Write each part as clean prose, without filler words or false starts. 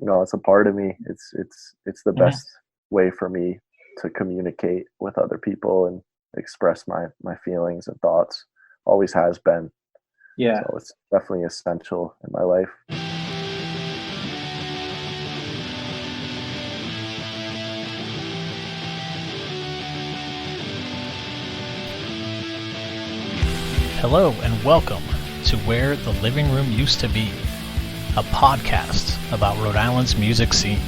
it's a part of me. It's the Mhm. best way for me to communicate with other people and express my feelings and thoughts. Always has been. Yeah. So it's definitely essential in my life. Hello and welcome to Where the Living Room Used to Be, a podcast about Rhode Island's music scene.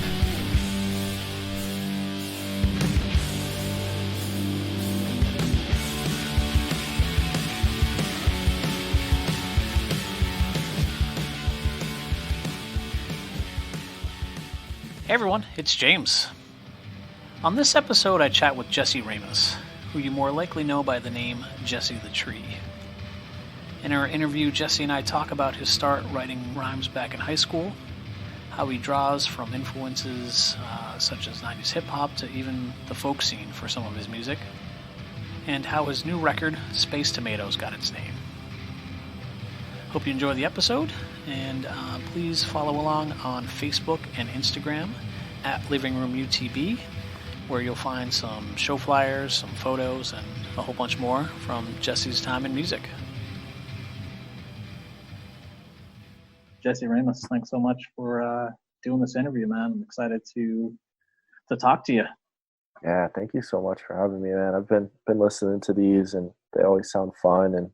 Hey everyone, it's James. On this episode, I chat with Jesse Ramos, who you more likely know by the name Jesse the Tree. In our interview, Jesse and I talk about his start writing rhymes back in high school, how he draws from influences such as 90s hip-hop to even the folk scene for some of his music, and how his new record, Space Tomatoes, got its name. Hope you enjoy the episode, and please follow along on Facebook and Instagram at Living Room UTB, where you'll find some show flyers, some photos, and a whole bunch more from Jesse's time in music. Jesse Ramos, thanks so much for doing this interview, man. I'm excited to talk to you. Yeah, thank you so much for having me, man. I've been listening to these, and they always sound fun, and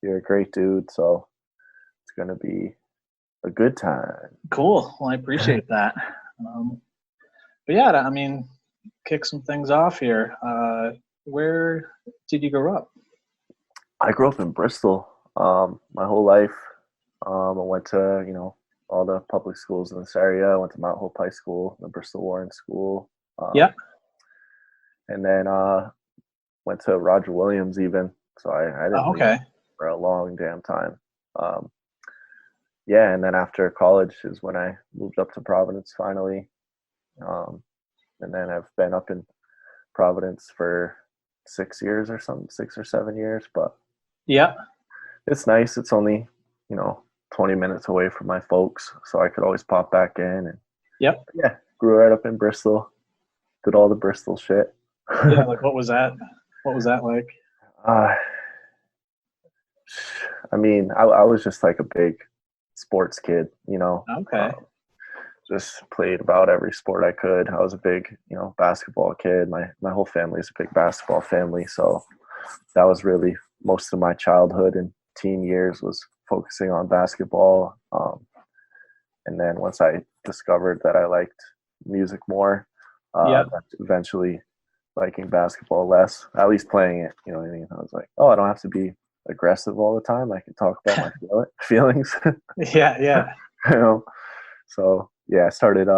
you're a great dude, so it's gonna be a good time. Cool. Well, I appreciate that. But yeah, I mean, kick some things off here. Where did you grow up? I grew up in Bristol my whole life. I went to, all the public schools in this area. I went to Mount Hope High School, the Bristol Warren School. Yeah. And then went to Roger Williams even. So I didn't leave for a long damn time. Yeah, and then after college is when I moved up to Providence finally. And then I've been up in Providence for 6 years or something, 6 or 7 years. But yeah, it's nice. It's only, 20 minutes away from my folks, so I could always pop back in. And yep. Yeah, grew right up in Bristol, did all the Bristol shit. Yeah, like what was that? What was that like? I mean, I was just like a big sports kid, Okay. Just played about every sport I could. I was a big, basketball kid. My whole family is a big basketball family, so that was really most of my childhood and teen years was focusing on basketball. And then once I discovered that I liked music more, eventually liking basketball less, at least playing it, you know what I mean? I was like, oh, I don't have to be aggressive all the time. I can talk about my feelings. Yeah. So yeah, I started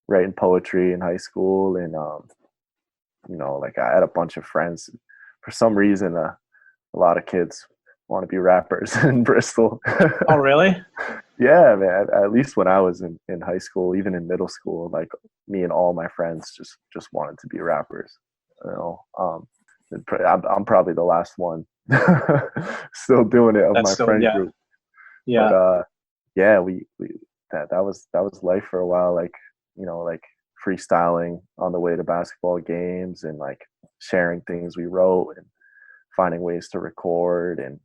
writing poetry in high school, and like I had a bunch of friends. For some reason, a lot of kids want to be rappers in Bristol. Oh, really? Yeah, man. At least when I was in high school, even in middle school, like me and all my friends just wanted to be rappers. I'm probably the last one still doing it of my friend group. Yeah. But yeah, we that was life for a while. Like like freestyling on the way to basketball games and like sharing things we wrote and finding ways to record. And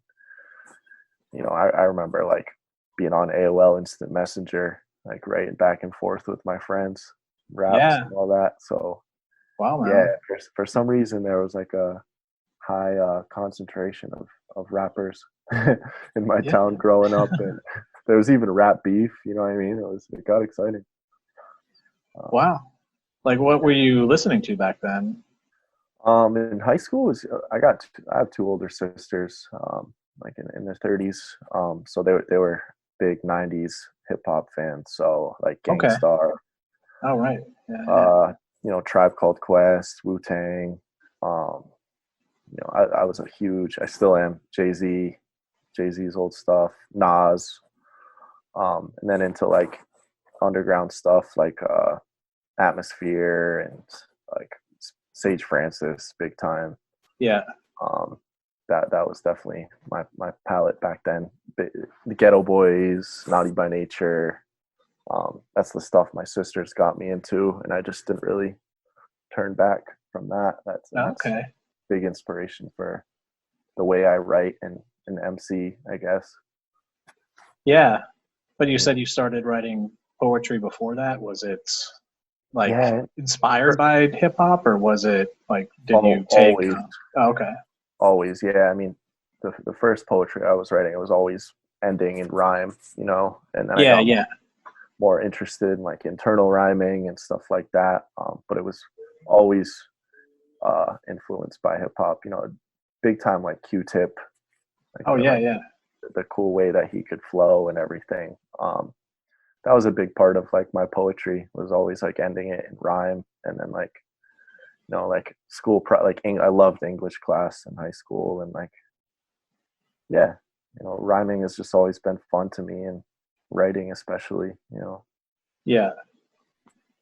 I remember like being on AOL Instant Messenger, like writing back and forth with my friends, raps and all that. So wow, man. Yeah, for some reason there was like a high concentration of rappers in my town growing up, and there was even rap beef. You know what I mean? It got exciting. Wow. Like, what were you listening to back then? In high school, I have two older sisters, like in their 30s. So they were big 90s hip hop fans. So like Gangstar. Oh, right. Yeah. Tribe Called Quest, Wu-Tang. I was I still am, Jay-Z's old stuff, Nas, and then into like underground stuff like Atmosphere and like Sage Francis, big time. Yeah. That was definitely my palette back then. The Ghetto Boys, Naughty by Nature, That's the stuff my sisters got me into, and I just didn't really turn back from that. That's Okay. big inspiration for the way I write and MC, I guess. Yeah. But you Yeah. said you started writing poetry before that. Was it like Yeah, inspired by hip hop, or was it like, did you take, always, okay. always. Yeah, I mean, the first poetry I was writing, it was always ending in rhyme, and then I Yeah. got Yeah. more interested in like internal rhyming and stuff like that. But it was always influenced by hip hop, big time like Q-Tip, like Oh, the yeah. like Yeah. the cool way that he could flow and everything. That was a big part of like my poetry, was always like ending it in rhyme, and then like like school I loved English class in high school, and like yeah, rhyming has just always been fun to me, and writing especially. Yeah.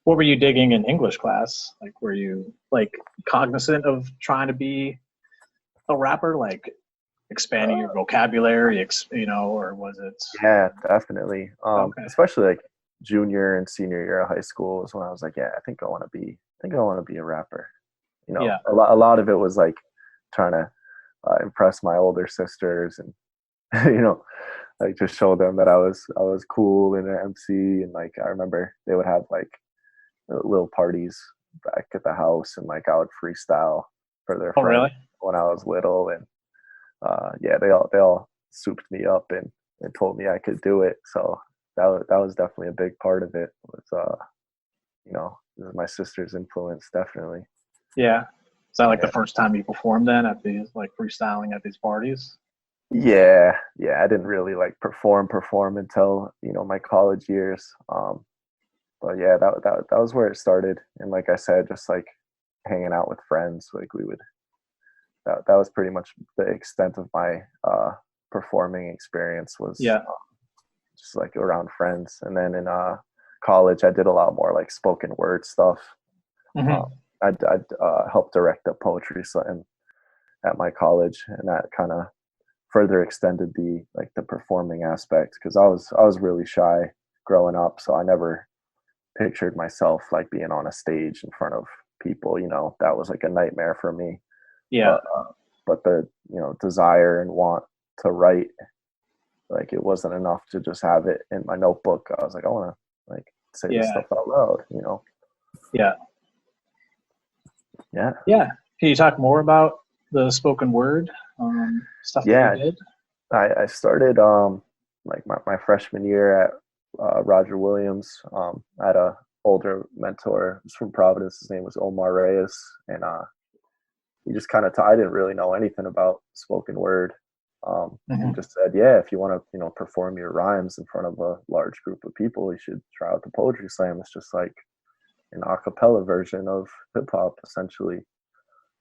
What were you digging in English class? Like, were you like cognizant of trying to be a rapper, like expanding your vocabulary, or was it? Yeah, definitely. Okay. Especially like junior and senior year of high school is when I was like, yeah, I think I want to be a rapper. Yeah. A lot of it was like trying to impress my older sisters, and you know, like just show them that I was cool in an MC. And like I remember they would have like little parties back at the house, and like I would freestyle for their Oh, friends really? when I was little. And yeah, they all souped me up and told me I could do it. So that was definitely a big part of it. Was my sister's influence, definitely. Yeah. Is that like the Yeah, first time you performed then at these, like, freestyling at these parties? yeah. I didn't really like perform until my college years. But yeah, that was where it started. And like I said, just like hanging out with friends, like we would. That was pretty much the extent of my performing experience, was Yeah. just like around friends. And then in college, I did a lot more like spoken word stuff. Hmm. Um, I'd helped direct a poetry slam at my college, and that kind of further extended the performing aspect, because I was really shy growing up, so I never pictured myself like being on a stage in front of people. That was like a nightmare for me. Yeah. But the desire and want to write, like it wasn't enough to just have it in my notebook. I was like, I want to like say this Yeah. stuff out loud. Yeah. Yeah. Yeah. Can you talk more about the spoken word stuff that you Yeah, did? I started like my freshman year at Roger Williams. I had a older mentor. He was from Providence. His name was Omar Reyes, and he just kind of I didn't really know anything about spoken word. He Hmm. just said, yeah, if you want to perform your rhymes in front of a large group of people, you should try out the poetry slam. It's just like an a cappella version of hip hop, essentially.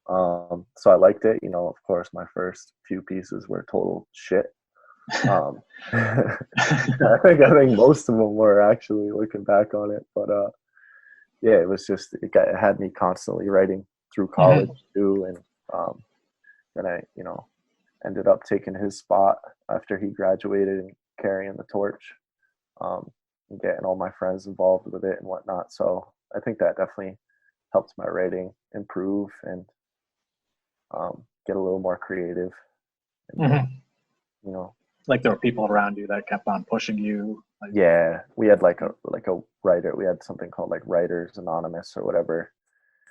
So I liked it. Of course, my first few pieces were total shit. I think most of them were, actually, looking back on it. But yeah, it had me constantly writing through college Hmm. too. And then I ended up taking his spot after he graduated and carrying the torch, and getting all my friends involved with it and whatnot. So I think that definitely helped my writing improve and get a little more creative. And Hmm. you know, Like, there were people around you that kept on pushing you. Like, yeah, we had like a writer. We had something called like Writers Anonymous or whatever,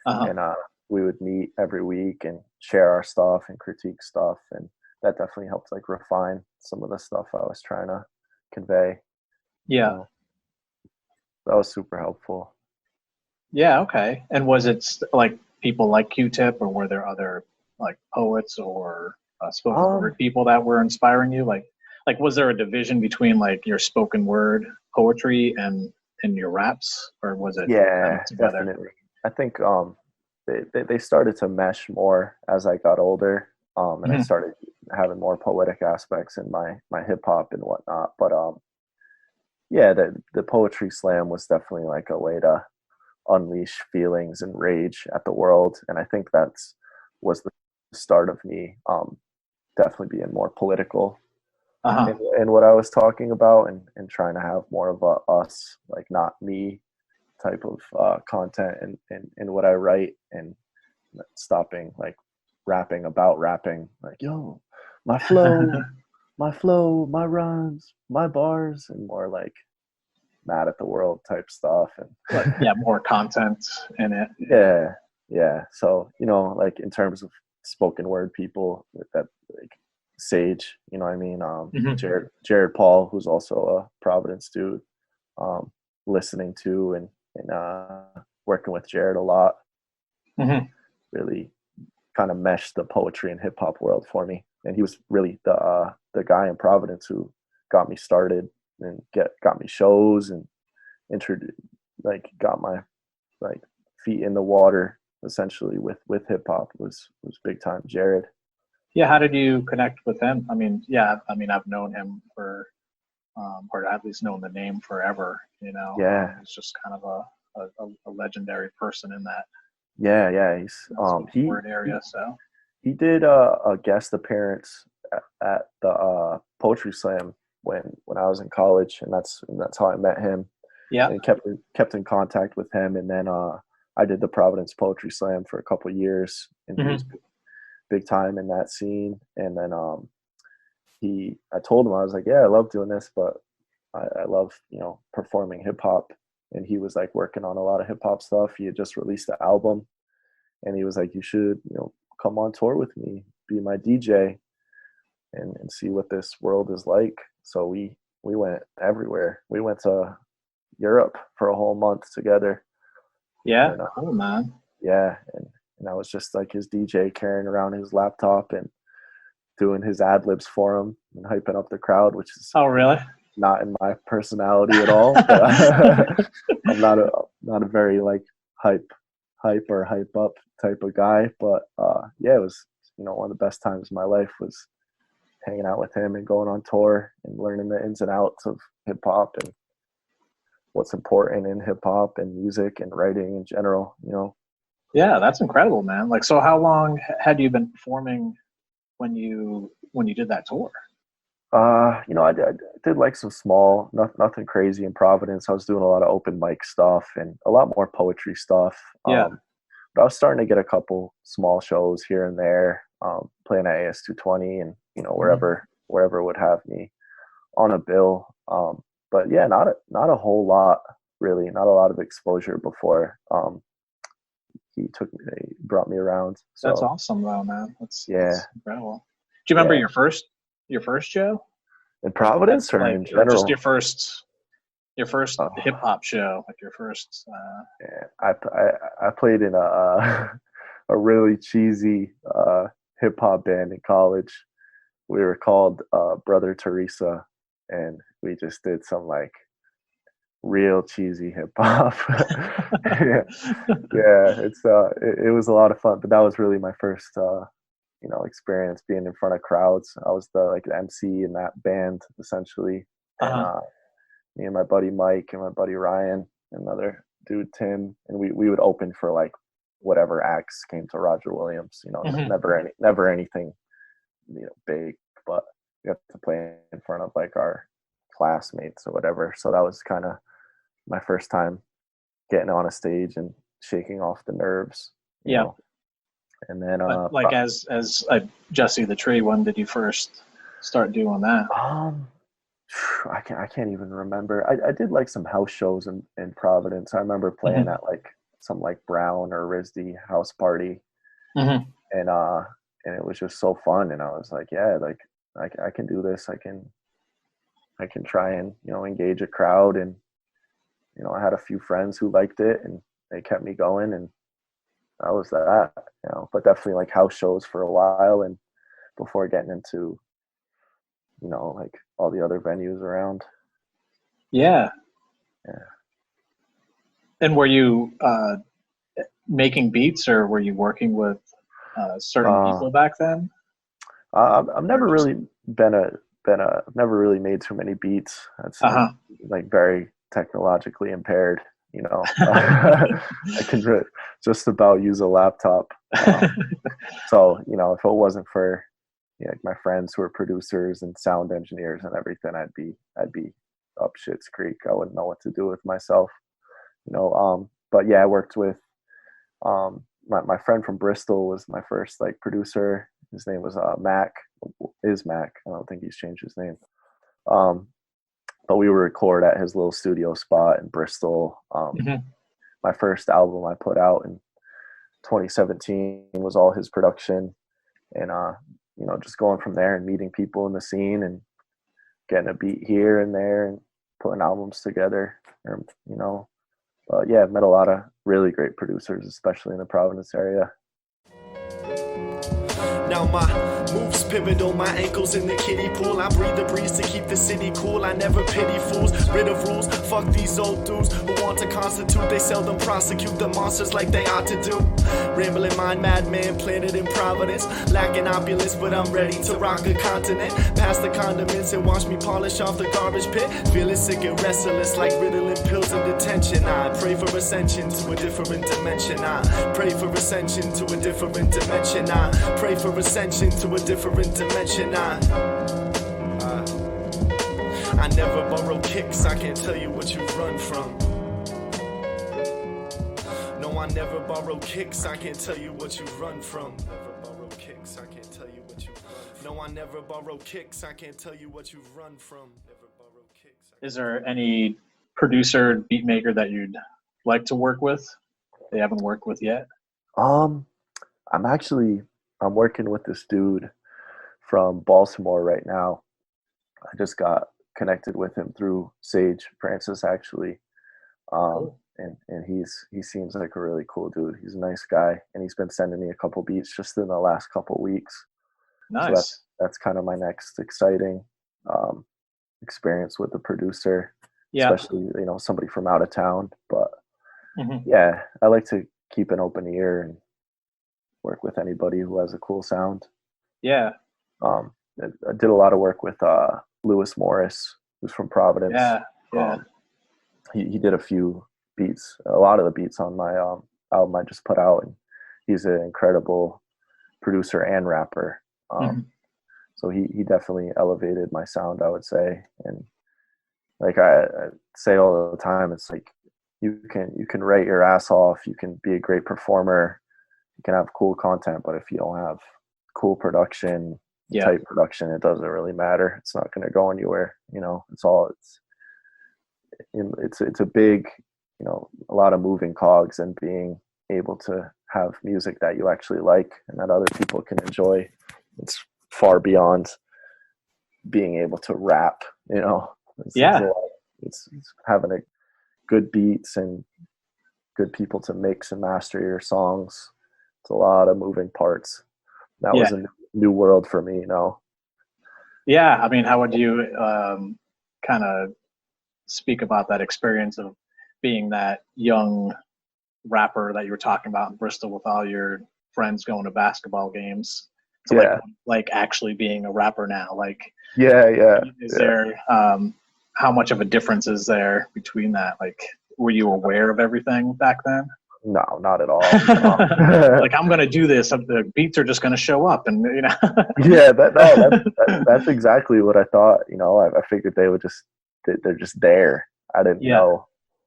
uh-huh. and we would meet every week and share our stuff and critique stuff, and that definitely helped like refine some of the stuff I was trying to convey. You Yeah. know, that was super helpful. Yeah. Okay. And was it like people like Q-Tip, or were there other like poets or spoken Um, word people that were inspiring you? Like, was there a division between like your spoken word poetry and your raps, or was it kind yeah, of together? definitely. I think they started to mesh more as I got older, and I Hmm. started having more poetic aspects in my hip hop and whatnot. But yeah, the poetry slam was definitely like a way to unleash feelings and rage at the world, and I think that's was the start of me definitely being more political. and what I was talking about, and trying to have more of a us, like not me type of content and what I write, and stopping like rapping about rapping, like, yo, my flow, my rhymes, my bars, and more like mad at the world type stuff. And more content in it. Yeah. So, like in terms of spoken word people that like Sage, you know what I mean? Jared Paul, who's also a Providence dude, listening to and working with Jared a lot, really kind of meshed the poetry and hip hop world for me. And he was really the guy in Providence who got me started and got me shows and got my like feet in the water essentially with hip hop was big time. Jared. Yeah, how did you connect with him? I mean, I've known him for, or at least known the name forever. Yeah, he's just kind of a legendary person in that. Yeah, he's word area. So he did a guest appearance at the poetry slam when I was in college, and that's how I met him. Yeah, and kept in contact with him, and then I did the Providence Poetry Slam for a couple of years, and he was big time in that scene. And then I told him, I was like, yeah, I love doing this, but I love performing hip hop. And he was like working on a lot of hip hop stuff. He had just released the album, and he was like, you should come on tour with me, be my DJ, and see what this world is like. So we went everywhere. We went to Europe for a whole month together. Yeah, cool, man. Yeah, and I was just like his DJ, carrying around his laptop and doing his ad libs for him and hyping up the crowd, which is really not in my personality at all. But I'm not a very like hype or hype up type of guy. But yeah, it was one of the best times of my life was hanging out with him and going on tour and learning the ins and outs of hip hop and what's important in hip hop and music and writing in general. Yeah, that's incredible, man. Like, so how long had you been performing when you did that tour? I did like some small, nothing crazy in Providence. I was doing a lot of open mic stuff and a lot more poetry stuff. Yeah. But I was starting to get a couple small shows here and there, playing at AS 220 and wherever would have me on a bill. But yeah, not a whole lot really, not a lot of exposure before he brought me around. So that's awesome though, man. That's incredible. Do you remember your first show in Providence, or in general? Or just your first hip hop show, like your first. Yeah, I played in a really cheesy hip hop band in college. We were called Brother Teresa, and we just did some like real cheesy hip hop. yeah, it was a lot of fun, but that was really my first experience being in front of crowds. I was the MC in that band essentially, and me and my buddy Mike and my buddy Ryan, another dude Tim, and we would open for like whatever acts came to Roger Williams. Never anything big, but we have to play in front of like our classmates or whatever. So that was kind of my first time getting on a stage and shaking off the nerves. You know? And then as Jesse the Tree, when did you first start doing that? I can't even remember. I did like some house shows in Providence. I remember playing at like some like Brown or RISD house party, and it was just so fun. And I was like, yeah, like I can do this. I can try and engage a crowd. And I had a few friends who liked it, and they kept me going. And that was that. But definitely like house shows for a while, and before getting into like all the other venues around. Yeah. And were you making beats, or were you working with certain people back then? I've never really I've never really made too many beats. That's like very technologically impaired. I can just about use a laptop. So if it wasn't for like my friends who are producers and sound engineers and everything, I'd be up shit's creek. I wouldn't know what to do with myself, you know. But yeah, I worked with my friend from Bristol was my first like producer. His name was Mac. Is Mac? I don't think he's changed his name. But we would record at his little studio spot in Bristol. My first album I put out in 2017 was all his production, and you know, just going from there and meeting people in the scene and getting a beat here and there and putting albums together. Or, you know, yeah, I've met a lot of really great producers, especially in the Providence area. Now my moves pivotal, my ankles in the kiddie pool. I breathe the breeze to keep the city cool. I never pity fools, rid of rules. Fuck these old dudes who want to constitute. They seldom prosecute the monsters like they ought to do. Rambling mind, madman, planted in Providence. Lacking opulence, but I'm ready to rock a continent. Past the condiments and watch me polish off the garbage pit. Feeling sick and restless like Ritalin pills in detention. I pray for ascension to a different dimension. I pray for ascension to a different dimension. I pray for ascension to a different dimension. I never borrow kicks, I can't tell you what you run from. No, I never borrow kicks, I can't tell you what you run from. Never borrow kicks, I can't tell you what you run from. No, I never borrow kicks, I can't tell you what you run from. Never borrow kicks. Is there any producer, beat maker that you'd like to work with, they haven't worked with yet? I'm working with this dude from Baltimore right now. I just got connected with him through Sage Francis, actually. Cool. And he seems like a really cool dude. He's a nice guy, and he's been sending me a couple beats just in the last couple weeks. Nice. So that's kind of my next exciting experience with a producer, especially, you know, somebody from out of town. But yeah, I like to keep an open ear and work with anybody who has a cool sound. Yeah. I did a lot of work with Lewis Morris, who's from Providence. Yeah. He did a few beats, a lot of the beats on my album I just put out, and he's an incredible producer and rapper. So he definitely elevated my sound, I would say. And like I say all the time, it's like you can write your ass off, you can be a great performer, you can have cool content, but if you don't have cool production, tight production, it doesn't really matter. It's not going to go anywhere. You know, it's a big, you know, a lot of moving cogs, and being able to have music that you actually like and that other people can enjoy. It's far beyond being able to rap, you know. It's having a good beats and good people to mix and master your songs. It's a lot of moving parts. That was a new world for me, you know. Yeah, I mean, how would you kind of speak about that experience of being that young rapper that you were talking about in Bristol with all your friends going to basketball games to like actually being a rapper now? Like, is there how much of a difference is there between that? Like, were you aware of everything back then? No, not at all. No. Like, I'm gonna do this. The beats are just gonna show up, and you know. That's exactly what I thought. You know, I figured they would they're just there. I didn't know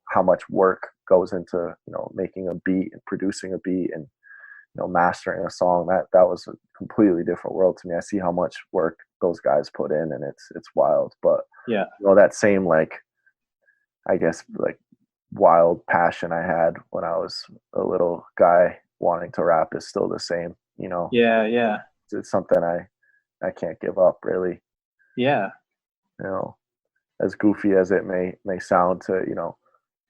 how much work goes into, you know, making a beat and producing a beat and, you know, mastering a song. That was a completely different world to me. I see how much work those guys put in, and it's wild. But you know, that same, like, I guess, like, wild passion I had when I was a little guy wanting to rap is still the same, you know. It's something I can't give up, really. You know, as goofy as it may sound to, you know,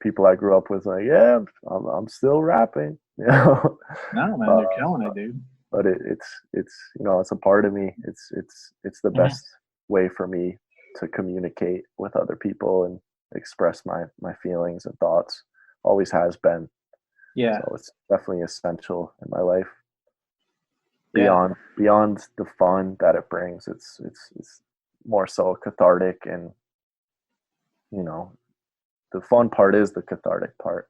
people I grew up with, like, I'm still rapping, you know. No, man, you're killing it, dude. But it's you know, it's a part of me. It's the best way for me to communicate with other people and express my feelings and thoughts. Always has been. So it's definitely essential in my life. Beyond the fun that it brings, it's more so cathartic, and, you know, the fun part is the cathartic part.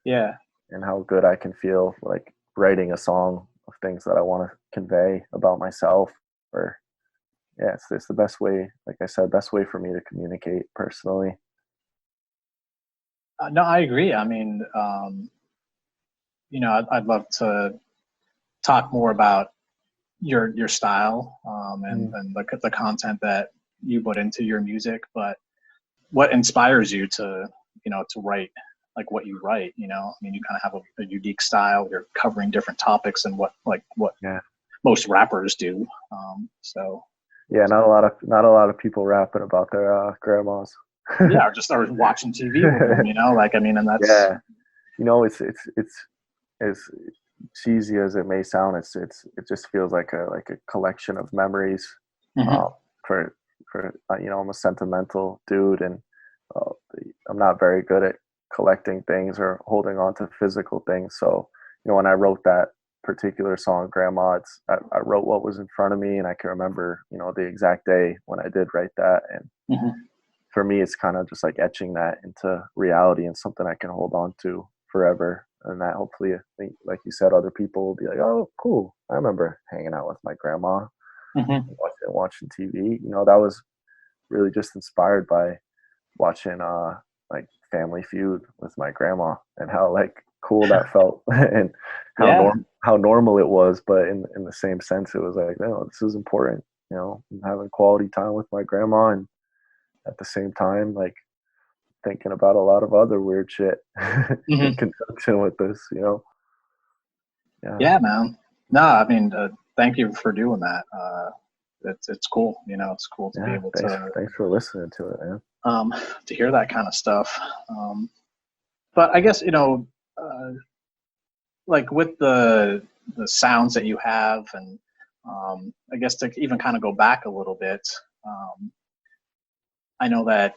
And how good I can feel, like, writing a song of things that I want to convey about myself, or yeah, it's the best way, like I said, best way for me to communicate personally. No, I agree. I mean, I'd love to talk more about your style, and the content that you put into your music, but what inspires you to write like what you write? I mean, you kind of have a unique style. You're covering different topics and what Yeah. most rappers do. So Yeah, not a lot of people rapping about their grandmas. yeah, or just started watching TV with them, like, I mean, and that's, Yeah, it's as cheesy as it may sound. It just feels like a collection of memories. Mhm. For I'm a sentimental dude, and uh, I'm not very good at collecting things or holding on to physical things. So when I wrote that particular song, Grandma, I wrote what was in front of me, and I can remember the exact day when I did write that. And Mhm. for me, it's kind of just like etching that into reality and something I can hold on to forever. And that hopefully, I think, like you said, other people will be like, oh, cool. I remember hanging out with my grandma, Mhm. watching TV. That was really just inspired by watching like Family Feud with my grandma, and how like cool that felt, and Yeah. how normal it was. But in the same sense, it was like, no, this is important. I'm having quality time with my grandma, and at the same time, like thinking about a lot of other weird shit in Mhm. conjunction with this. Yeah. Yeah, man. No, I mean, thank you for doing that. It's cool. It's cool to be Yeah. able Thanks for listening to it, man. to hear that kind of stuff. But I guess like with the sounds that you have, and I guess to even kind of go back a little bit, I know that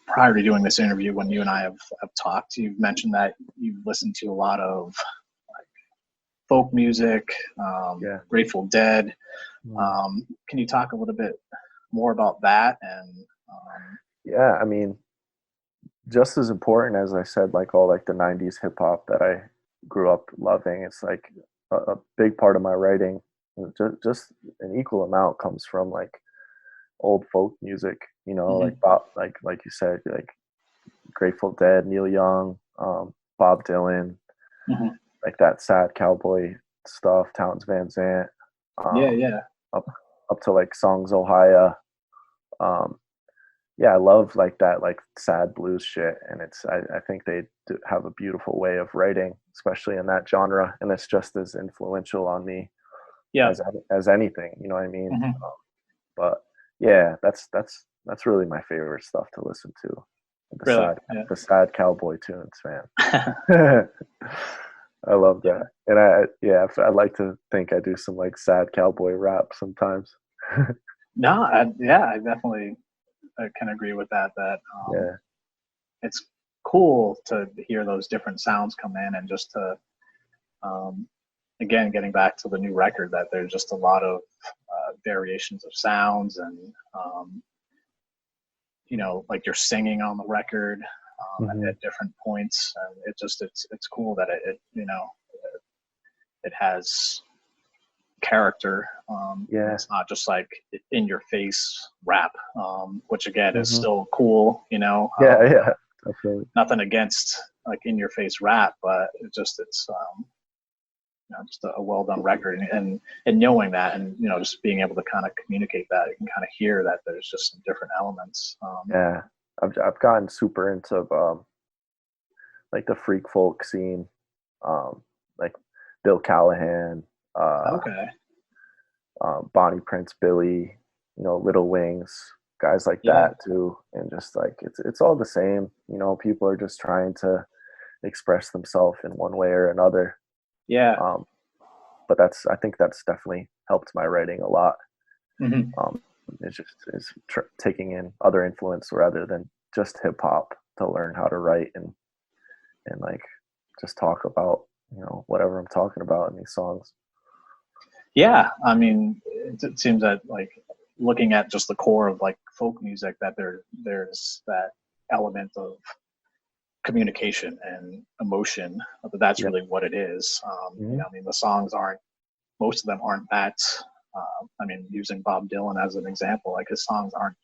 prior to doing this interview, when you and I have talked, you've mentioned that you've listened to a lot of folk music, Yeah. Grateful Dead. Mm. Can you talk a little bit more about that? And Yeah. I mean, just as important as I said, like all like the '90s hip hop that I grew up loving, it's like a big part of my writing. Just an equal amount comes from like old folk music. Mhm. Like Bob, like you said, like Grateful Dead, Neil Young, Bob Dylan, Mhm. like that sad cowboy stuff, Towns Van Zandt, Yeah, um, yeah, up up to like Songs Ohia. Um, yeah, I love like that like sad blues shit, and I think they have a beautiful way of writing, especially in that genre, and it's just as influential on me yeah. as anything. You know what I mean? Mhm. But yeah, that's really my favorite stuff to listen to. Really, yeah. The sad cowboy tunes, man. I love that, and I'd like to think I do some like sad cowboy rap sometimes. No, yeah, I definitely can agree with that. That Yeah, it's cool to hear those different sounds come in, and just to um, again, getting back to the new record, that there's just a lot of variations of sounds, and like you're singing on the record hmm at different points, and it's cool that it has character. And yeah, it's not just like in your face rap, which again is hmm still cool. yeah, yeah, definitely. Nothing against like in your face rap, but it's just a well done record, and knowing that, and just being able to kind of communicate that, you can kind of hear that there's just some different elements. Yeah, I've gotten super into like the freak folk scene, like Bill Callahan, uh, Okay. Bonnie Prince Billy, Little Wings, guys like Yeah. that too, and just like it's all the same. People are just trying to express themselves in one way or another. Yeah. Um, but I think that's definitely helped my writing a lot. Hmm. Um, it's taking in other influence rather than just hip hop to learn how to write and like just talk about whatever I'm talking about in these songs. Yeah. I mean, it seems that like looking at just the core of like folk music, that there's that element of communication and emotion. But that's Yeah. really what it is. Mm-hmm. I mean, the songs aren't, most of them aren't that. I mean, using Bob Dylan as an example, like his songs aren't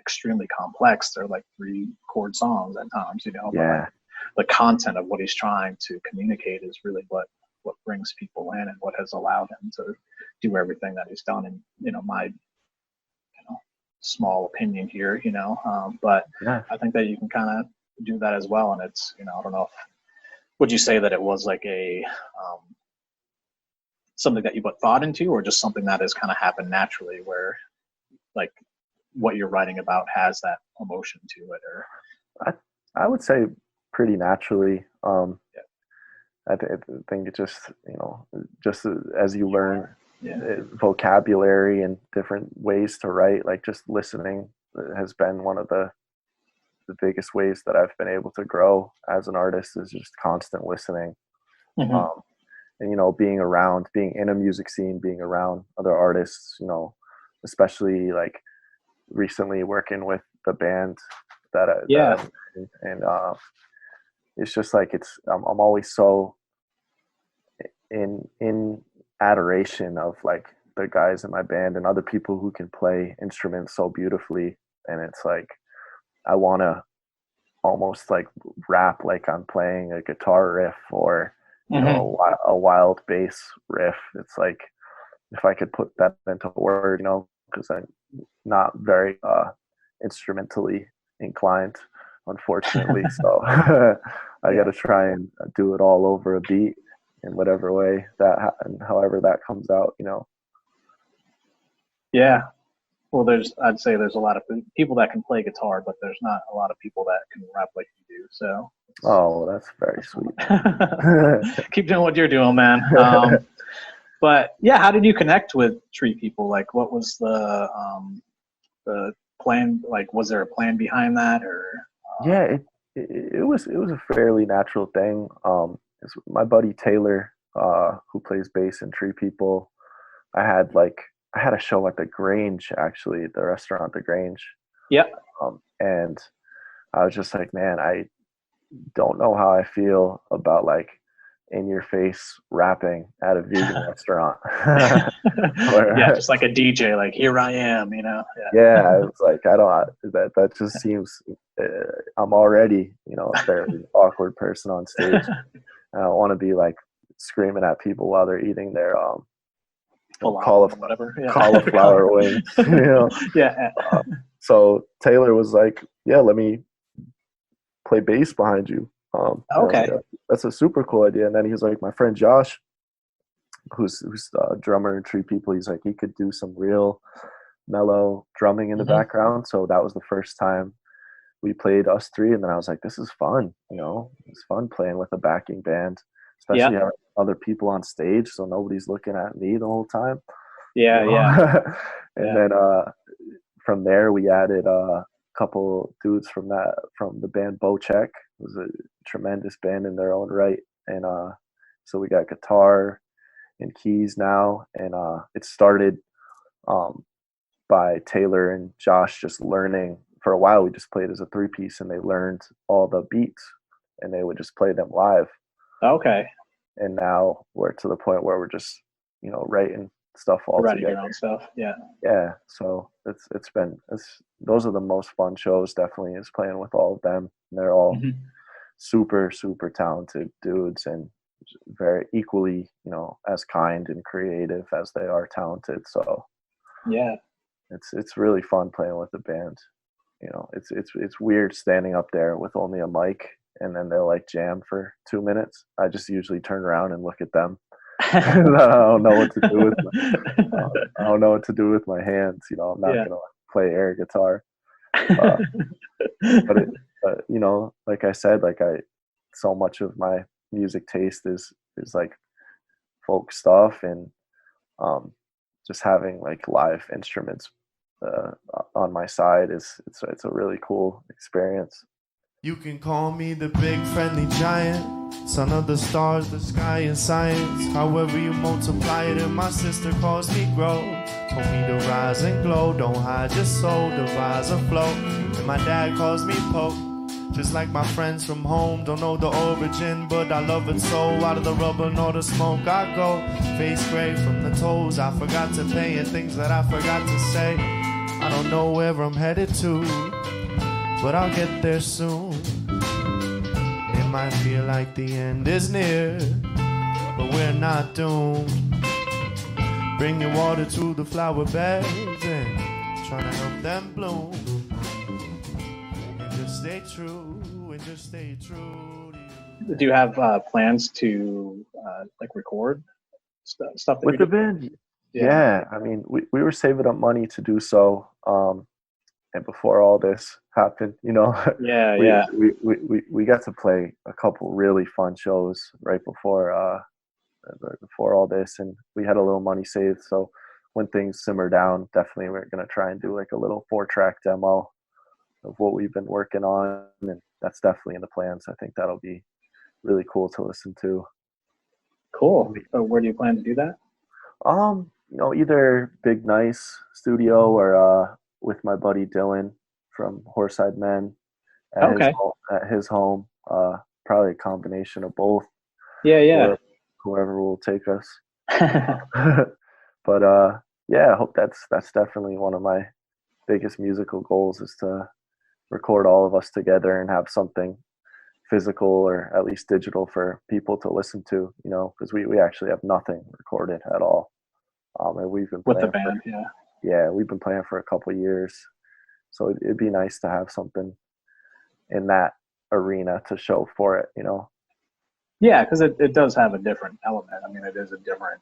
extremely complex. They're like 3-chord songs at times, you know. Yeah. But like the content of what he's trying to communicate is really what brings people in and what has allowed him to do everything that he's done. And, you know, my, small opinion here, but Yeah. I think that you can kind of do that as well. And it's, I don't know if, would you say that it was like a, something that you put thought into, or just something that has kind of happened naturally where like what you're writing about has that emotion to it? Or I would say pretty naturally. I think it just, just as you learn vocabulary and different ways to write, like just listening has been one of the biggest ways that I've been able to grow as an artist, is just constant listening. Mm-hmm. And, being in a music scene, being around other artists, especially like recently working with the band and it's just like, I'm always so in adoration of like the guys in my band and other people who can play instruments so beautifully. And it's like, I want to almost like rap like I'm playing a guitar riff or a wild bass riff. It's like, if I could put that into a word, because I'm not very instrumentally inclined, unfortunately. So I got to try and do it all over a beat in whatever way and however that comes out, Yeah. Well, I'd say there's a lot of people that can play guitar, but there's not a lot of people that can rap like you do. So. Oh, well, that's very sweet. Keep doing what you're doing, man. But yeah, how did you connect with Tree People? Like, what was the plan? Like, was there a plan behind that, or? Yeah, it was a fairly natural thing. It's my buddy Taylor, who plays bass in Tree People. I had a show at the Grange, actually, the restaurant, the Grange. Yeah. And I was just like, man, I don't know how I feel about like in your face rapping at a vegan restaurant. Just like a DJ, like, here I am, Yeah, I was like, that just seems, I'm already, a fairly awkward person on stage. I don't want to be like screaming at people while they're eating their cauliflower wings. Yeah. So Taylor was like, yeah, let me play bass behind you. Okay. That's a super cool idea. And then he was like, my friend Josh, who's a drummer in Tree People, he's like, he could do some real mellow drumming in the background. So that was the first time we played us three. And then I was like, this is fun. It's fun playing with a backing band, especially having other people on stage, so nobody's looking at me the whole time. Yeah. And then from there we added a couple dudes from the band Bocheck. It was a tremendous band in their own right. And so we got guitar and keys now, and it started by Taylor and Josh just learning. For a while we just played as a 3-piece, and they learned all the beats and they would just play them live. Okay. And now we're to the point where we're just, writing stuff all writing together. your own stuff. Yeah. Yeah. So those are the most fun shows, definitely, is playing with all of them. And they're all super, super talented dudes, and very equally, as kind and creative as they are talented. So yeah, it's really fun playing with the band. It's weird standing up there with only a mic, and then they'll like jam for 2 minutes. I just usually turn around and look at them. I don't know what to do with my hands. I'm not gonna play air guitar. But like I said, so much of my music taste is like folk stuff, and just having like live instruments on my side it's a really cool experience. You can call me the big friendly giant, son of the stars, the sky and science. However you multiply it, and my sister calls me grow. Told me to rise and glow, don't hide your soul, the rise or flow. And my dad calls me Pope, Just like my friends from home, don't know the origin, but I love it so. Out of the rubber nor the smoke I go. Face gray from the toes, I forgot to pay, and things that I forgot to say. I don't know where I'm headed to, but I'll get there soon. It might feel like the end is near, but we're not doomed. Bring your water to the flower beds and try to help them bloom. And just stay true, and just stay true to you. Do you have plans to like record stuff that With the you're doing? band, yeah. I mean, we were saving up money to do so. And before all this happened, you know, we got to play a couple really fun shows right before all this, and we had a little money saved. So when things simmer down, definitely we're gonna try and do like a little 4-track demo of what we've been working on, and that's definitely in the plans. I think that'll be really cool to listen to. Cool. So where do you plan to do that? You know, either Big Nice Studio or with my buddy Dylan from Horseside Men at his home. Probably a combination of both. Yeah. Whoever will take us. But yeah, I hope that's definitely one of my biggest musical goals, is to record all of us together and have something physical or at least digital for people to listen to, you know, because we actually have nothing recorded at all. And we've been with the band, we've been playing for a couple of years, so it'd be nice to have something in that arena to show for it, you know. Yeah, because it does have a different element. I mean, it is a different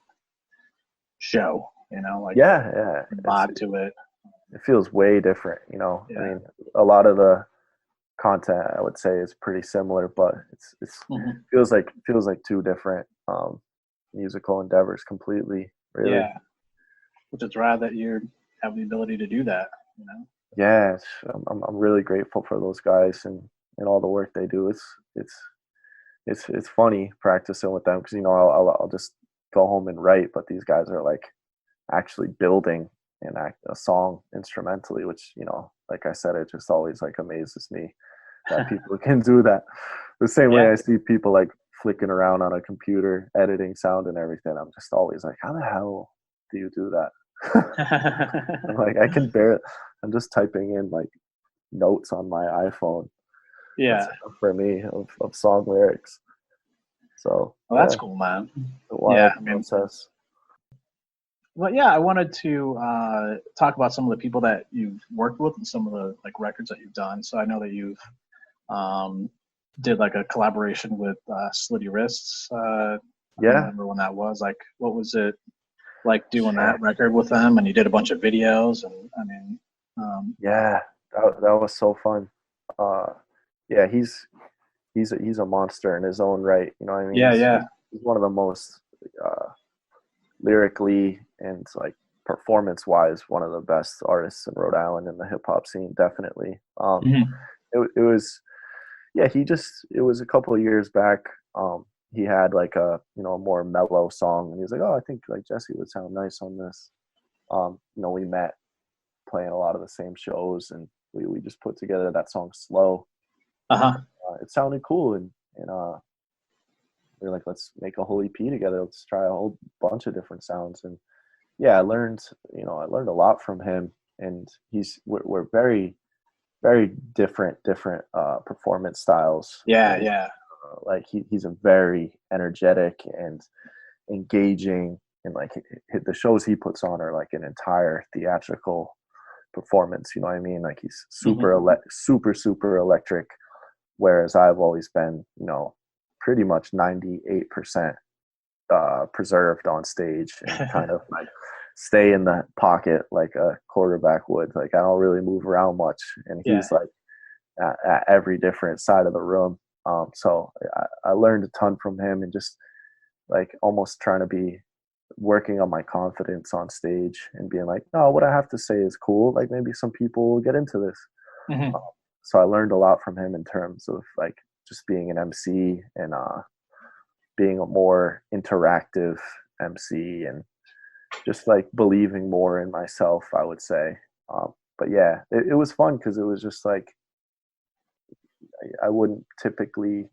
show, you know, like vibe to it. It feels way different, you know. Yeah. I mean, a lot of the content I would say is pretty similar, but it's feels like two different musical endeavors completely. Really. Yeah, which is rad that you have the ability to do that, you know. Yeah, I'm really grateful for those guys and all the work they do. It's funny practicing with them, because, you know, I'll just go home and write, but these guys are like actually building a song instrumentally, which, you know, like I said, it just always like amazes me that people can do that. The same way I see people like flicking around on a computer, editing sound and everything. I'm just always like, how the hell do you do that? I'm like, I'm just typing in like notes on my iPhone. Yeah. That's enough for me of song lyrics. So that's cool, man. Process. Well, yeah, I wanted to talk about some of the people that you've worked with and some of the like records that you've done. So I know that you've did like a collaboration with Slitty Wrists. I remember when that was. Like, what was it like doing that record with them? And you did a bunch of videos, and I mean, that was so fun. He's a monster in his own right. You know what I mean? He's one of the most lyrically and like performance-wise, one of the best artists in Rhode Island in the hip hop scene, definitely. It was a couple of years back. He had like a more mellow song, and he was like, oh, I think like Jesse would sound nice on this. We met playing a lot of the same shows, and we just put together that song Slow. It sounded cool, and we were like, let's make a whole EP together. Let's try a whole bunch of different sounds. And I learned a lot from him, and we're very, very different performance styles. Like he's a very energetic and engaging, and like the shows he puts on are like an entire theatrical performance. You know what I mean? Like he's super electric, whereas I've always been, pretty much 98% preserved on stage and kind of like stay in the pocket like a quarterback would. Like I don't really move around much, and he's like at every different side of the room. So I learned a ton from him, and just like almost trying to be working on my confidence on stage and being like, no, what I have to say is cool. Like maybe some people will get into this. So I learned a lot from him in terms of like just being an MC and being a more interactive MC, and just like believing more in myself, I would say. But yeah, it was fun because it was just like, I wouldn't typically.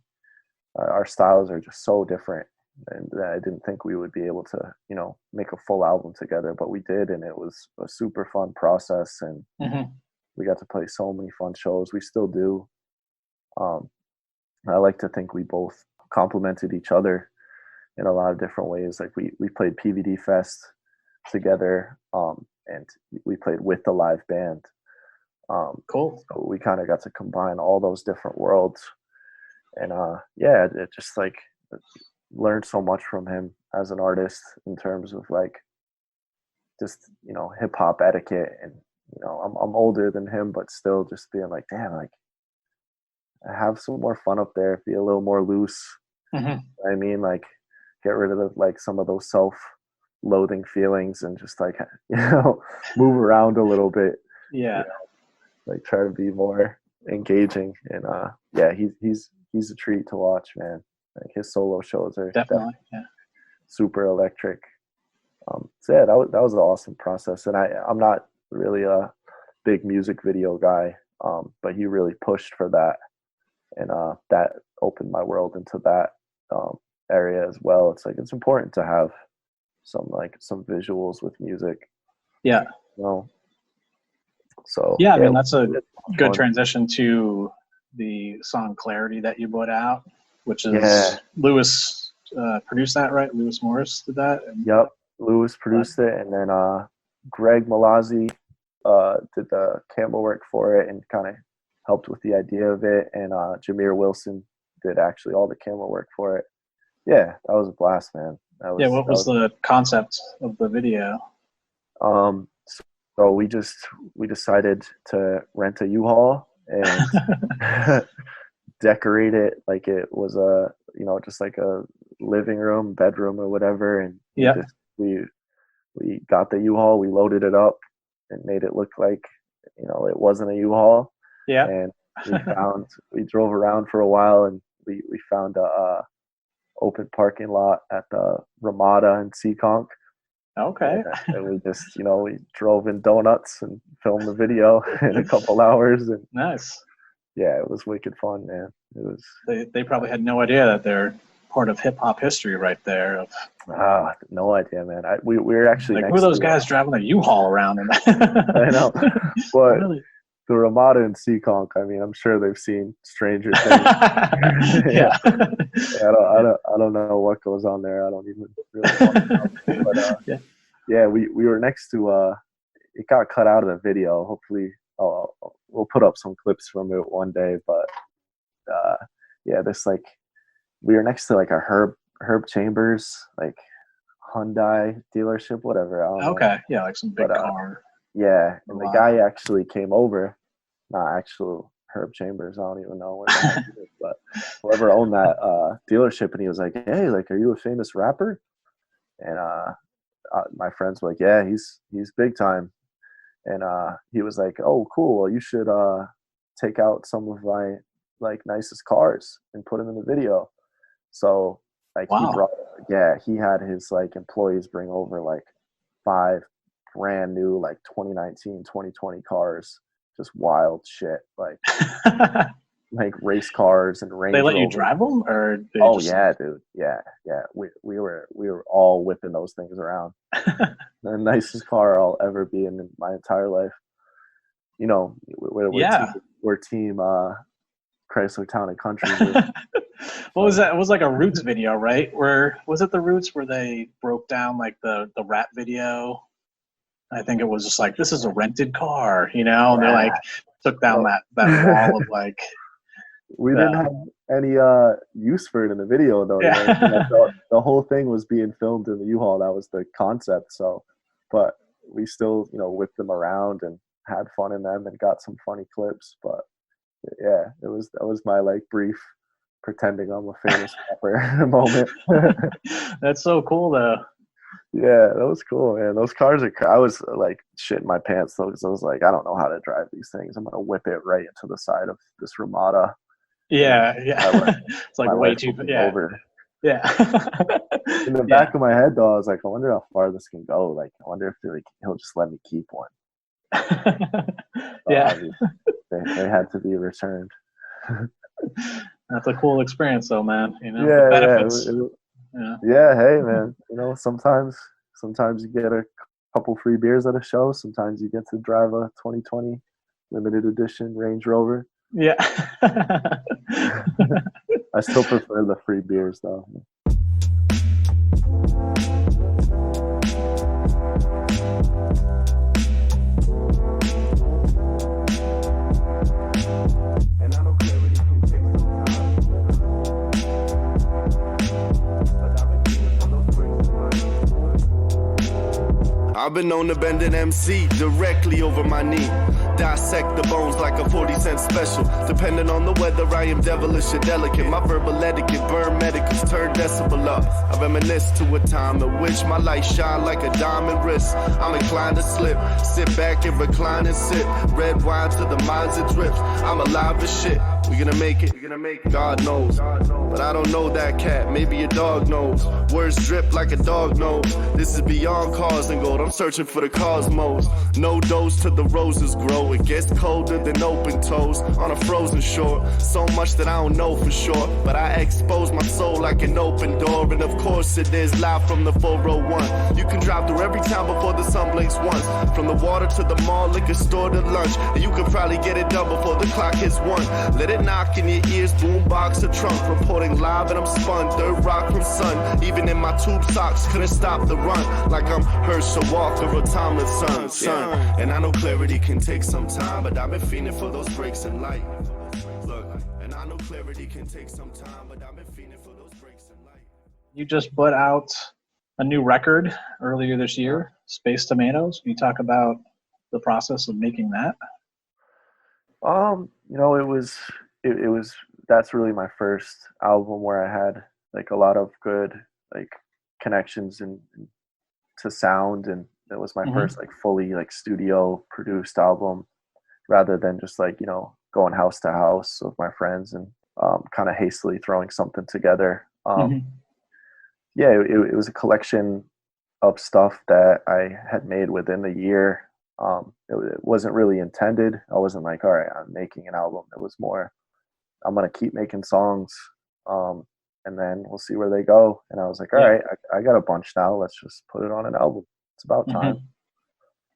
Our styles are just so different, and I didn't think we would be able to, make a full album together, but we did, and it was a super fun process, and we got to play so many fun shows. We still do. I like to think we both complemented each other in a lot of different ways. Like we played PVD Fest together, and we played with the live band. Cool. So we kind of got to combine all those different worlds, and it just like learned so much from him as an artist in terms of like just hip hop etiquette, and I'm older than him, but still just being like, damn, like have some more fun up there, be a little more loose. I mean, like get rid of like some of those self-loathing feelings and just like move around a little bit. Yeah. Like try to be more engaging, and he's a treat to watch, man. Like his solo shows are definitely super electric. So yeah, that was an awesome process, and I'm not really a big music video guy, but he really pushed for that, and that opened my world into that area as well. It's like it's important to have some visuals with music. Yeah. So yeah, I mean that's a good fun. transition to the song "Clarity" that you put out, which is Lewis produced that, right? Lewis Morris did that. Yep, Lewis produced it, and then Greg Malazzi did the camera work for it and kind of helped with the idea of it, and Jameer Wilson did actually all the camera work for it. Yeah, that was a blast, man. What was the concept of the video? So we decided to rent a U-Haul and decorate it like it was a just like a living room, bedroom, or whatever. And we got the U-Haul, we loaded it up, and made it look like it wasn't a U-Haul. Yeah. And we drove around for a while, and we found a open parking lot at the Ramada in Seekonk. Okay. And we just, we drove in donuts and filmed the video in a couple hours. And nice. Yeah, it was wicked fun, man. It was. They probably had no idea that they're part of hip hop history right there. No idea, man. We were actually like, who are those guys driving a U-Haul around? I know, but really? The Ramada in Seekonk, I mean, I'm sure they've seen Stranger Things. Yeah. I don't know what goes on there. I don't even really know. But we were next to it got cut out of the video. Hopefully we'll put up some clips from it one day, but this like we were next to like a Herb Chambers like Hyundai dealership, whatever. I don't know. Yeah, like some big car. Yeah, and the guy actually came over, not actual Herb Chambers. I don't even know what it is, but whoever owned that dealership, and he was like, "Hey, like, are you a famous rapper?" And my friends were like, "Yeah, he's big time." And he was like, "Oh, cool. Well, you should take out some of my like nicest cars and put them in the video." So like he had his like employees bring over like 5 brand new like 2019 2020 cars, just wild shit, like like race cars and Range They let Rover. you drive them, or yeah, dude, yeah we were all whipping those things around. The nicest car I'll ever be in my entire life. We're team Chrysler Town and Country. What was that? It was like a Roots video, right? Where was it the Roots where they broke down like the rap video? I think it was just like, this is a rented car, and they like took down that wall of like. We didn't have any use for it in the video though. Yeah. The whole thing was being filmed in the U-Haul. That was the concept. So, but we still whipped them around and had fun in them and got some funny clips. But yeah, that was my like brief pretending I'm a famous rapper moment. That's so cool though. Yeah, that was cool, man. Those cars are. I was like shitting my pants though, because I was like, I don't know how to drive these things. I'm gonna whip it right into the side of this Ramada. Yeah. It's like way too. Yeah. Over. Yeah. In the back of my head though, I was like, I wonder how far this can go. Like, I wonder if he'll just let me keep one. Yeah. They had to be returned. That's a cool experience, though, man. You know, Yeah, the benefits. yeah. Hey, man. You know, sometimes you get a couple free beers at a show. Sometimes you get to drive a 2020 limited edition Range Rover. Yeah. I still prefer the free beers, though. I've been known to bend an MC directly over my knee. Dissect the bones like a 40-cent special. Depending on the weather, I am devilish or delicate. My verbal etiquette burn medicals, turn decibel up. I reminisce to a time in which my light shine like a diamond wrist. I'm inclined to slip, sit back and recline and sip. Red wine to the minds it drips. I'm alive as shit. We gonna make it, God knows. But I don't know that cat, maybe a dog knows. Words drip like a dog knows. This is beyond cars and gold, I'm searching for the cosmos. No dose till the roses grow. It gets colder than open toes on a frozen shore. So much that I don't know for sure, but I expose my soul like an open door. And of course it is live from the 401. You can drive through every town before the sun blinks once. From the water to the mall, liquor store to lunch. And you can probably get it done before the clock hits 1. Let it knock in your ears, boombox or trunk. Reporting live and I'm spun, dirt rock from sun. Even in my tube socks, couldn't stop the run. Like I'm Herschel Walker or Tomlinson, son. And I know clarity can take some time, but I've been fiending for those breaks in light. Look, and I know clarity can take some time, but I've been fiending for those breaks in light. You just put out a new record earlier this year, Space Tomatoes. Can you talk about the process of making that? You know, it was that's really my first album where I had like a lot of good like connections and to sound, and it was my first like fully like studio produced album rather than just like, you know, going house to house with my friends and kind of hastily throwing something together. Yeah, it was a collection of stuff that I had made within the year. It wasn't really intended. I wasn't like, all right, I'm making an album. It was more, I'm going to keep making songs, and then we'll see where they go. And I was like, all right, I got a bunch now. Let's just put it on an album. It's about time.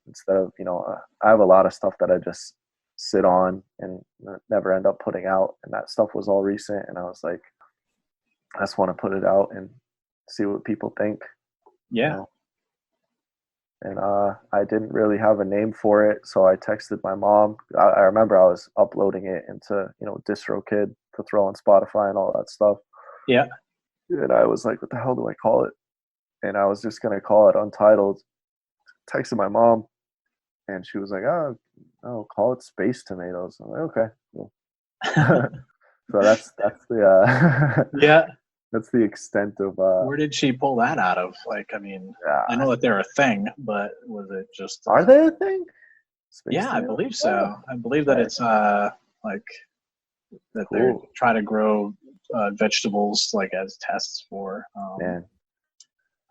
Instead of, you know, I have a lot of stuff that I just sit on and never end up putting out. And that stuff was all recent. And I was like, I just want to put it out and see what people think. Yeah. You know? And I didn't really have a name for it, so I texted my mom. I remember I was uploading it into, you know, DistroKid to throw on Spotify and all that stuff. Yeah. And I was like, what the hell do I call it? And I was just going to call it Untitled. Texted my mom, and she was like, oh, call it Space Tomatoes. I'm like, okay, cool. So that's the yeah. That's the extent of where did she pull that out of? Like, I mean, I know that they're a thing, but was it just are they a thing? Space tomatoes? I believe so. I believe that it's like that they try to grow vegetables like as tests for man.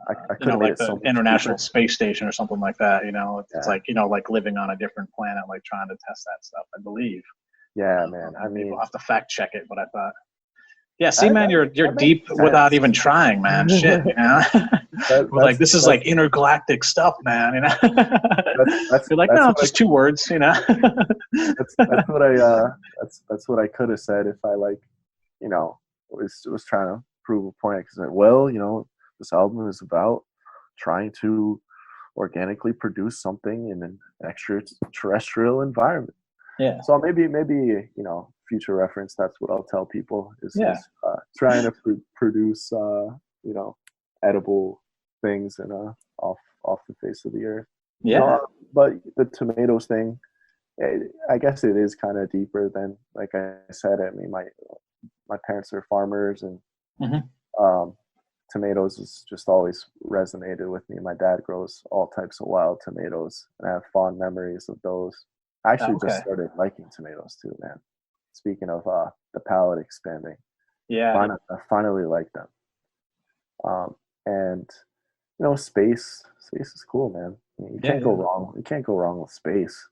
I you know, like the International Space Station or something like that. You know, it's like, you know, like living on a different planet, like trying to test that stuff. I believe. Yeah, man. I mean, we'll have to fact check it, but I thought. Yeah, see, man, you're deep without even trying, man. Shit, you know. Like this is like intergalactic stuff, man. You know. You're like, no, just 2 words, you know. that's what that's what I could have said if I, like, you know, was trying to prove a point. Because like, well, you know, this album is about trying to organically produce something in an extraterrestrial environment. Yeah. So maybe you know, future reference, that's what I'll tell people is trying to produce you know, edible things and off the face of the earth. Yeah. But the tomatoes thing, I guess it is kind of deeper than, like I said. I mean, my parents are farmers, and tomatoes has just always resonated with me. My dad grows all types of wild tomatoes, and I have fond memories of those. I actually just started liking tomatoes too, man. Speaking of the palate expanding, I finally like them. And you know, space is cool, man. I mean, you can't go wrong. You can't go wrong with space.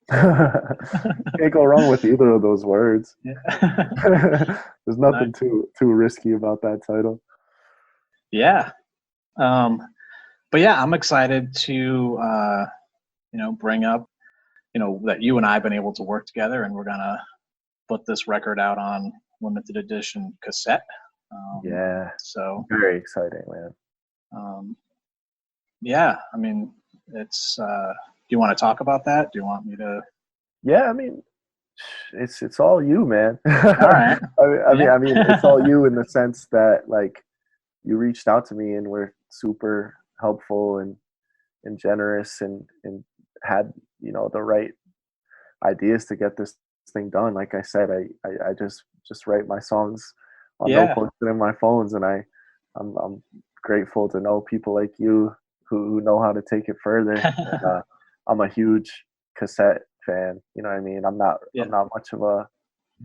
Can't go wrong with either of those words. Yeah. There's nothing too risky about that title. Yeah. But yeah, I'm excited to bring up that you and I have been able to work together, and we're gonna put this record out on limited edition cassette. Yeah. So very exciting, man. Yeah, I mean, it's. Do you want to talk about that? Do you want me to? Yeah, I mean, it's all you, man. All right. I mean, it's all you in the sense that like you reached out to me and were super helpful and generous and had the right ideas to get this thing done. Like I said, I just write my songs on notebooks and in my phones, and I'm grateful to know people like you who know how to take it further. And, I'm a huge cassette fan. You know what I mean? I'm not much of a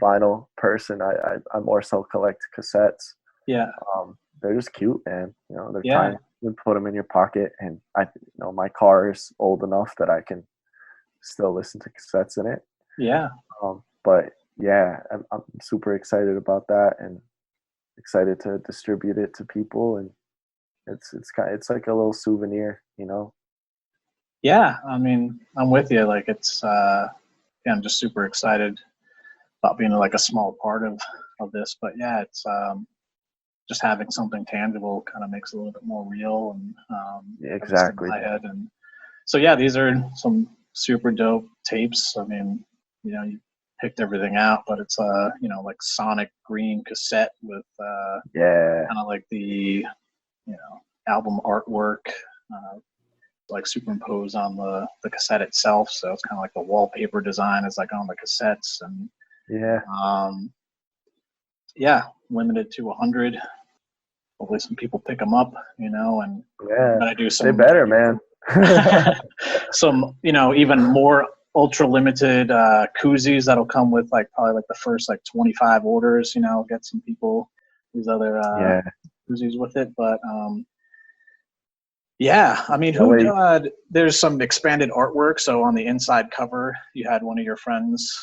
vinyl person. I more so collect cassettes. Yeah. They're just cute, man. They're tiny. You put them in your pocket, and my car is old enough that I can still listen to cassettes in it. Yeah. But yeah, I'm super excited about that, and excited to distribute it to people, and it's like a little souvenir, Yeah, I mean, I'm with you. Like it's, I'm just super excited about being like a small part of this. But yeah, it's just having something tangible kind of makes it a little bit more real and exactly. in my head. And so yeah, these are some super dope tapes. I mean, you picked everything out, but it's like sonic green cassette with kind of like the album artwork like superimposed on the cassette itself, so it's kind of like the wallpaper design is like on the cassettes, and limited to 100. Hopefully some people pick them up, and I'm gonna do some. They better, man. Some even more ultra limited koozies that'll come with probably the first 25 orders. Get some people these other koozies with it, but yeah, I mean, there's some expanded artwork. So on the inside cover, you had one of your friends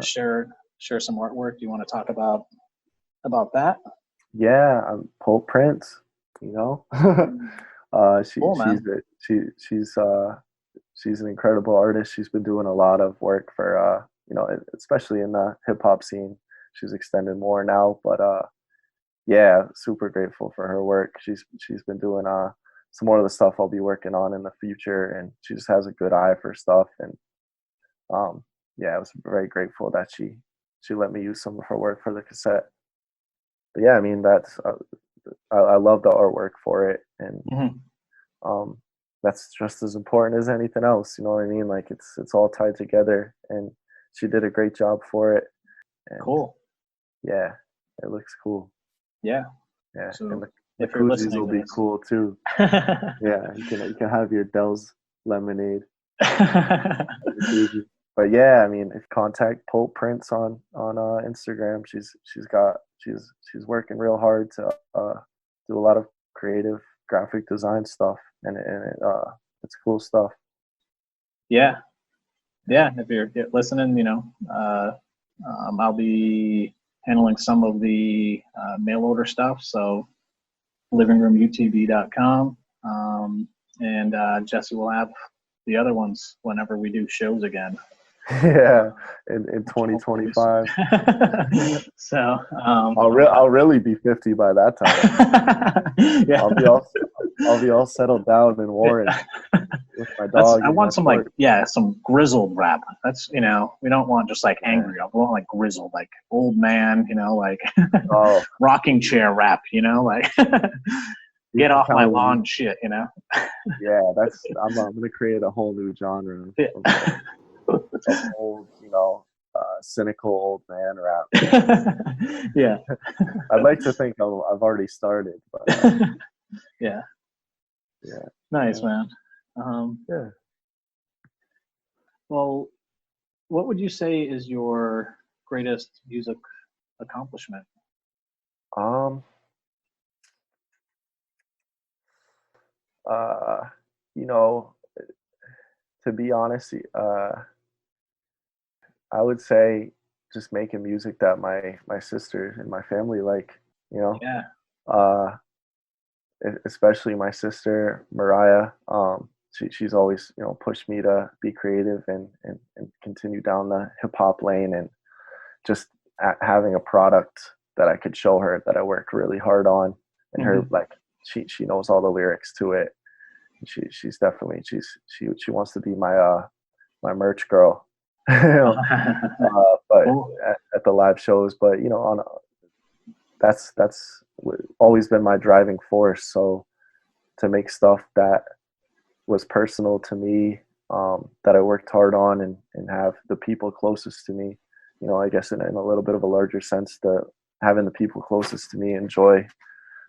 share some artwork. Do you want to talk about that? Yeah, Pulp Prince. She's an incredible artist. She's been doing a lot of work for especially in the hip hop scene. She's extended more now, but super grateful for her work. She's been doing some more of the stuff I'll be working on in the future, and she just has a good eye for stuff. And I was very grateful that she let me use some of her work for the cassette. But yeah, I mean, that's I love the artwork for it, and that's just as important as anything else. You know what I mean? Like it's all tied together, and she did a great job for it. And cool. Yeah, it looks cool. Yeah. So and the koozies will be cool too. Yeah, you can have your Dell's lemonade. But yeah, I mean, if contact Pulp Prince on Instagram, she's working real hard to do a lot of creative graphic design stuff, and it's cool stuff. Yeah. If you're listening, I'll be handling some of the mail order stuff. So livingroomutb.com, and Jesse will have the other ones whenever we do shows again. Yeah, in 2025. So I'll really be 50 by that time. Yeah. I'll be all settled down in Warren with my dog. I want some some grizzled rap. That's we don't want just angry rap. We want grizzled, old man, rocking chair rap. Get off my lawn shit. Yeah, I'm gonna create a whole new genre. Of old, cynical old man rap. Yeah. I'd like to think I've already started, but yeah. Nice, man. Yeah. Well, what would you say is your greatest music accomplishment? to be honest, I would say just making music that my sister and my family like, you know. Yeah. Especially my sister Mariah. She's always, you know, pushed me to be creative and continue down the hip hop lane, and just having a product that I could show her that I worked really hard on, and her, like, she knows all the lyrics to it. She's definitely she wants to be my my merch girl. You know? But Cool. at the live shows, but you know, that's always been my driving force. So to make stuff that was personal to me, that I worked hard on, and have the people closest to me, you know, I guess in a little bit of a larger sense, having the people closest to me enjoy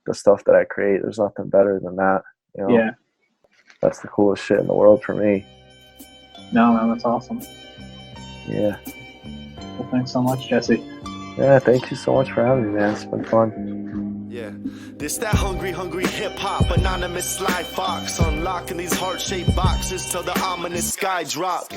the stuff that I create. There's nothing better than that. You know? Yeah. That's the coolest shit in the world for me. No, man, that's awesome. Yeah. Well, thanks so much, Jesse. Yeah, thank you so much for having me, man. It's been fun. Yeah, this that hungry hip hop, anonymous Sly Fox, unlocking these heart-shaped boxes till the ominous sky drop.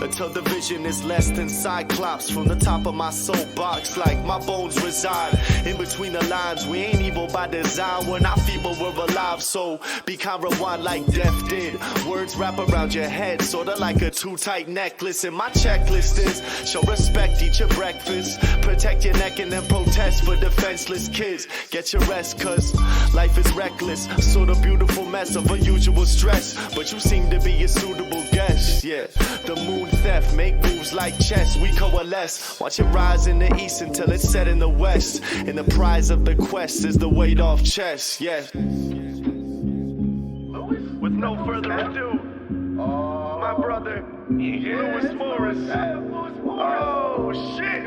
Until the vision is less than Cyclops. From the top of my soapbox, like my bones reside in between the lines. We ain't evil by design, we're not feeble, we're alive. So be kind, rewind like death did. Words wrap around your head, sorta like a too tight necklace. And my checklist is show respect, eat your breakfast, protect your neck, and then protest for defenseless kids. Get your rest, cause life is reckless, sorta beautiful mess of unusual stress. But you seem to be a suitable guest. Yeah, the moon theft, make moves like chess, we coalesce. Watch it rise in the east until it's set in the west. And the prize of the quest is the weight off chest. Yeah. With no further ado, my brother Louis Morris. Oh shit!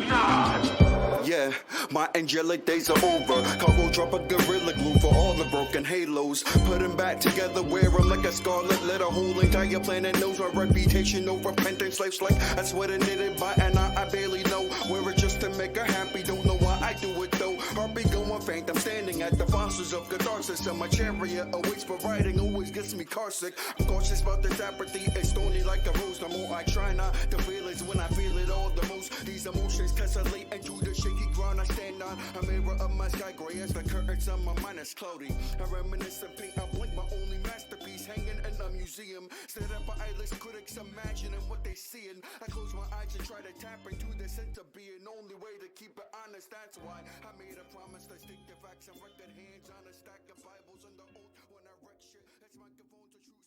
Nah. Yeah, my angelic days are over. Cargo drop a gorilla glue for all the broken halos. Put them back together, wear them like a scarlet letter. Whole entire planet knows my reputation. No repentant slaves like I swear to knitted by, and I barely know. Wear it just to make her happy, don't know why I do it though. Heartbeat going faint, I'm standing at the fossils of catharsis. And my chariot awaits for writing, always gets me car sick. I'm cautious about this apathy, it's stony like a rose. The more I try not to feel it, when I feel it all the most. These emotions tessellate into the shaky ground I stand on. A mirror of my sky gray as the curtains on my mind is cloudy. I reminisce of paint, I blink, my only masterpiece hanging in a museum. Stare at my eyeless critics imagining what they seeing. I close my eyes and try to tap into the sense of being. Only way to keep it honest, that's why I made a promise to stick to facts and record hands on a stack of Bibles and the oath when I wreck shit. That's microphones are true.